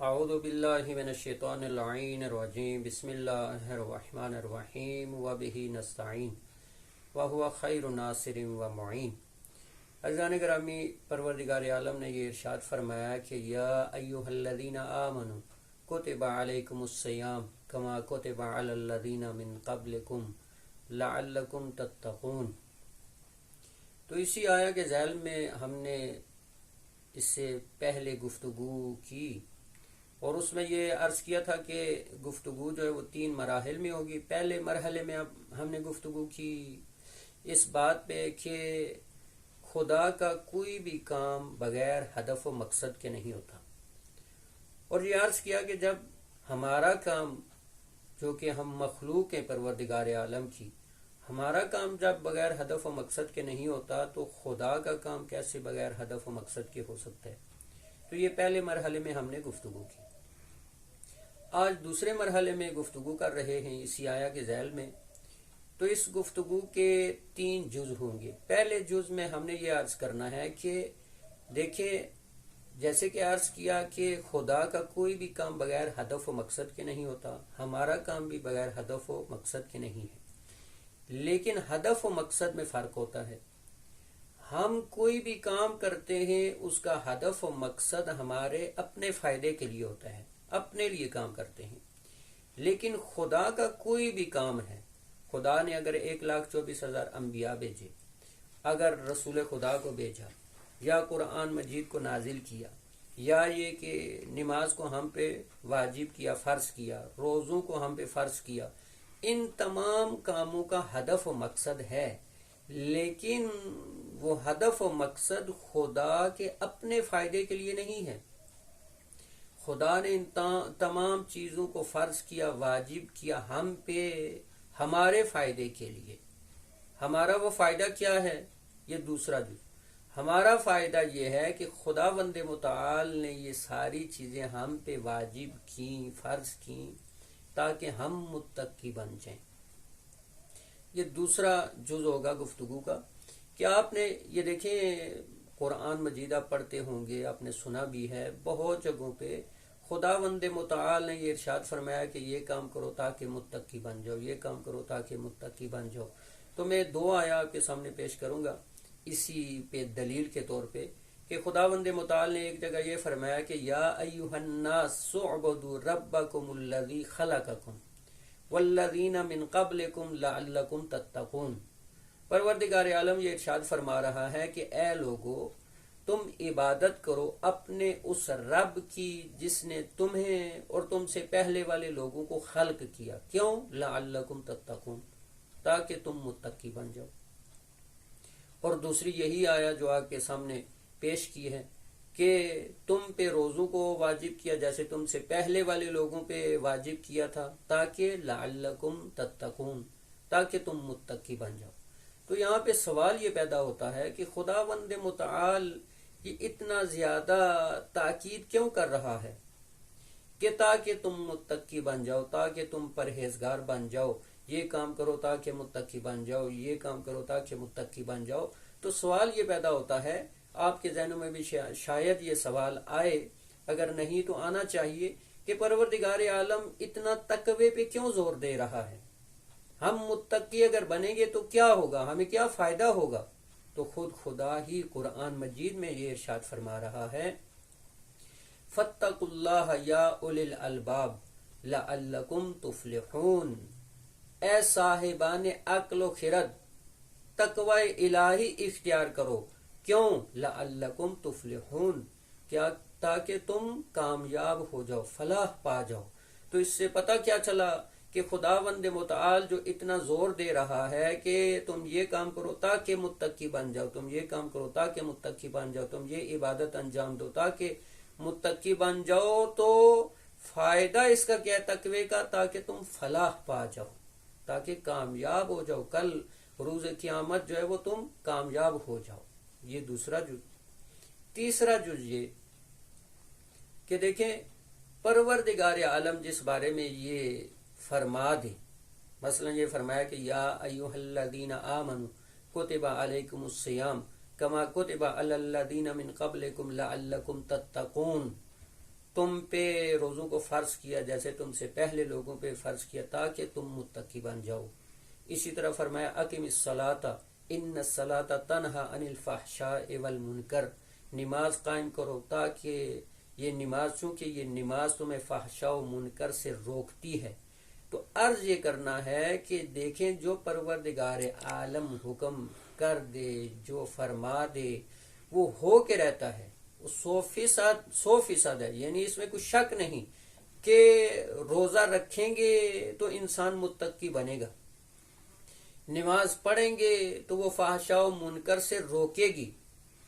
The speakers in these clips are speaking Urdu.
اعوذ باللہ من الشیطان اللعین الرجیم بسم اللہ الرحمن الرحیم وبہ نستعین وہو خیر ناصر و معین۔ عزیزان گرامی، پروردگار عالم نے یہ ارشاد فرمایا کہ یا ایہا الذین آمنوا کتب علیکم الصیام کما کتب علی الذین من قبلکم لعلکم تتقون۔ تو اسی آیہ کے ذیل میں ہم نے اس سے پہلے گفتگو کی اور اس میں یہ عرض کیا تھا کہ گفتگو جو ہے وہ 3 مراحل میں ہوگی۔ پہلے مرحلے میں اب ہم نے گفتگو کی اس بات پہ کہ خدا کا کوئی بھی کام بغیر ہدف و مقصد کے نہیں ہوتا، اور یہ عرض کیا کہ جب ہمارا کام جو کہ ہم مخلوق ہیں پروردگار عالم کی، ہمارا کام جب بغیر ہدف و مقصد کے نہیں ہوتا تو خدا کا کام کیسے بغیر ہدف و مقصد کے ہو سکتا ہے۔ تو یہ پہلے مرحلے میں ہم نے گفتگو کی۔ آج دوسرے مرحلے میں گفتگو کر رہے ہیں اسی آیہ کے ذیل میں۔ تو اس گفتگو کے 3 جز ہوں گے۔ پہلے جز میں ہم نے یہ عرض کرنا ہے کہ دیکھیں، جیسے کہ عرض کیا کہ خدا کا کوئی بھی کام بغیر ہدف و مقصد کے نہیں ہوتا، ہمارا کام بھی بغیر ہدف و مقصد کے نہیں ہے، لیکن ہدف و مقصد میں فرق ہوتا ہے۔ ہم کوئی بھی کام کرتے ہیں اس کا ہدف و مقصد ہمارے اپنے فائدے کے لیے ہوتا ہے، اپنے لیے کام کرتے ہیں، لیکن خدا کا کوئی بھی کام ہے، خدا نے اگر 1,24,000 انبیاء بھیجے، اگر رسول خدا کو بھیجا، یا قرآن مجید کو نازل کیا، یا یہ کہ نماز کو ہم پہ واجب کیا، فرض کیا، روزوں کو ہم پہ فرض کیا، ان تمام کاموں کا ہدف و مقصد ہے، لیکن وہ ہدف و مقصد خدا کے اپنے فائدے کے لیے نہیں ہے۔ خدا نے ان تمام چیزوں کو فرض کیا، واجب کیا ہم پہ ہمارے فائدے کے لیے۔ ہمارا وہ فائدہ کیا ہے؟ یہ دوسرا جز۔ ہمارا فائدہ یہ ہے کہ خداوند متعال نے یہ ساری چیزیں ہم پہ واجب کیں، فرض کیں، تاکہ ہم متقی بن جائیں۔ یہ دوسرا جز ہوگا گفتگو کا کہ آپ نے یہ دیکھیں، قرآن مجید آپ پڑھتے ہوں گے، آپ نے سنا بھی ہے، بہت جگہوں پہ خداوند متعال نے یہ ارشاد فرمایا کہ یہ کام کرو تاکہ متقی بن جاؤ، یہ کام کرو تاکہ متقی بن جاؤ۔ تو میں 2 آیات آپ کے سامنے پیش کروں گا اسی پہ دلیل کے طور پہ کہ خداوند متعال نے ایک جگہ یہ فرمایا کہ یا ایھا الناس اعبدوا ربکم الذی خلقکم والذین من قبلکم لعلکم تتقون۔ پروردگار عالم یہ ارشاد فرما رہا ہے کہ اے لوگو، تم عبادت کرو اپنے اس رب کی جس نے تمہیں اور تم سے پہلے والے لوگوں کو خلق کیا۔ کیوں؟ لعلکم تتقون، تاکہ تم متقی بن جاؤ۔ اور دوسری یہی آیا جو آپ کے سامنے پیش کی ہے کہ تم پہ روزوں کو واجب کیا جیسے تم سے پہلے والے لوگوں پہ واجب کیا تھا، تاکہ لعلکم تتقون، تاکہ تم متقی بن جاؤ۔ تو یہاں پہ سوال یہ پیدا ہوتا ہے کہ خداوند متعال یہ اتنا زیادہ تاکید کیوں کر رہا ہے کہ تاکہ تم متقی بن جاؤ، تاکہ تم پرہیزگار بن جاؤ، یہ کام کرو تاکہ متقی بن جاؤ، یہ کام کرو تاکہ متقی بن جاؤ۔ تو سوال یہ پیدا ہوتا ہے، آپ کے ذہنوں میں بھی شاید یہ سوال آئے، اگر نہیں تو آنا چاہیے، کہ پروردگار عالم اتنا تقوی پہ کیوں زور دے رہا ہے؟ ہم متقی اگر بنیں گے تو کیا ہوگا، ہمیں کیا فائدہ ہوگا؟ تو خود خدا ہی قرآن مجید میں یہ ارشاد فرما رہا ہے، فاتقوا اللہ یا اولی الالباب لعلکم تفلحون۔ اے صاحبان عقل و خرد، تقوی الہی اختیار کرو۔ کیوں؟ لعلکم تفلحون، کیا؟ تاکہ تم کامیاب ہو جاؤ، فلاح پا جاؤ۔ تو اس سے پتہ کیا چلا کہ خداوند متعال جو اتنا زور دے رہا ہے کہ تم یہ کام کرو تاکہ متقی بن جاؤ، تم یہ کام کرو تاکہ متقی بن جاؤ، تم یہ عبادت انجام دو تاکہ متقی بن جاؤ، تو فائدہ اس کا کیا ہے تقوی کا؟ تاکہ تم فلاح پا جاؤ، تاکہ کامیاب ہو جاؤ، کل روز قیامت جو ہے وہ تم کامیاب ہو جاؤ۔ یہ دوسرا جز۔ تیسرا جز یہ کہ دیکھیں، پروردگار عالم جس بارے میں یہ فرما دے، مثلا یہ فرمایا کہ یا ایھا الذین آمنوا کتب علیکم الصیام کما کتب علی الذین من قبلکم لعلکم تتقون، تم پہ روزوں کو فرض کیا جیسے تم سے پہلے لوگوں پہ فرض کیا تاکہ تم متقی بن جاؤ۔ اسی طرح فرمایا اقم الصلاۃ ان الصلاۃ تنہا عن الفحشاء والمنکر، نماز قائم کرو تاکہ یہ نماز، چونکہ یہ نماز تمہیں فحشاء و منکر سے روکتی ہے۔ تو عرض یہ کرنا ہے کہ دیکھیں جو پروردگار عالم حکم کر دے، جو فرما دے، وہ ہو کے رہتا ہے، وہ 100% ہے، یعنی اس میں کوئی شک نہیں کہ روزہ رکھیں گے تو انسان متقی بنے گا، نماز پڑھیں گے تو وہ فحشاء و منکر سے روکے گی۔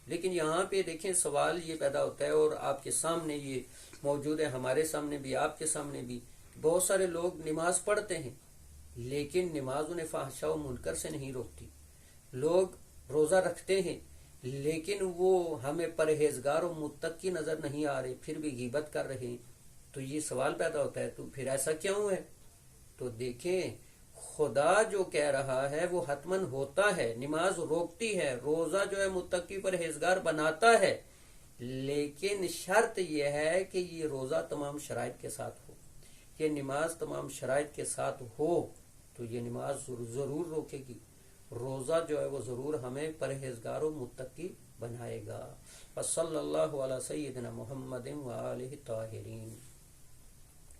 لیکن یہاں پہ دیکھیں سوال یہ پیدا ہوتا ہے، اور آپ کے سامنے یہ موجود ہے، ہمارے سامنے بھی، آپ کے سامنے بھی، بہت سارے لوگ نماز پڑھتے ہیں لیکن نماز انہیں فحشاء و منکر سے نہیں روکتی۔ لوگ روزہ رکھتے ہیں لیکن وہ ہمیں پرہیزگار و متقی نظر نہیں آ رہے، پھر بھی غیبت کر رہے ہیں۔ تو یہ سوال پیدا ہوتا ہے تو پھر ایسا کیوں ہے؟ تو دیکھیں خدا جو کہہ رہا ہے وہ حتماً ہوتا ہے، نماز روکتی ہے، روزہ جو ہے متقی پرہیزگار بناتا ہے، لیکن شرط یہ ہے کہ یہ روزہ تمام شرائط کے ساتھ ہو، یہ نماز تمام شرائط کے ساتھ ہو تو یہ نماز ضرور روکے گی، روزہ جو ہے وہ ضرور ہمیں پرہیزگار و متقی بنائے گا۔ وصلی اللہ علی سیدنا محمد وآلہ الطاہرین۔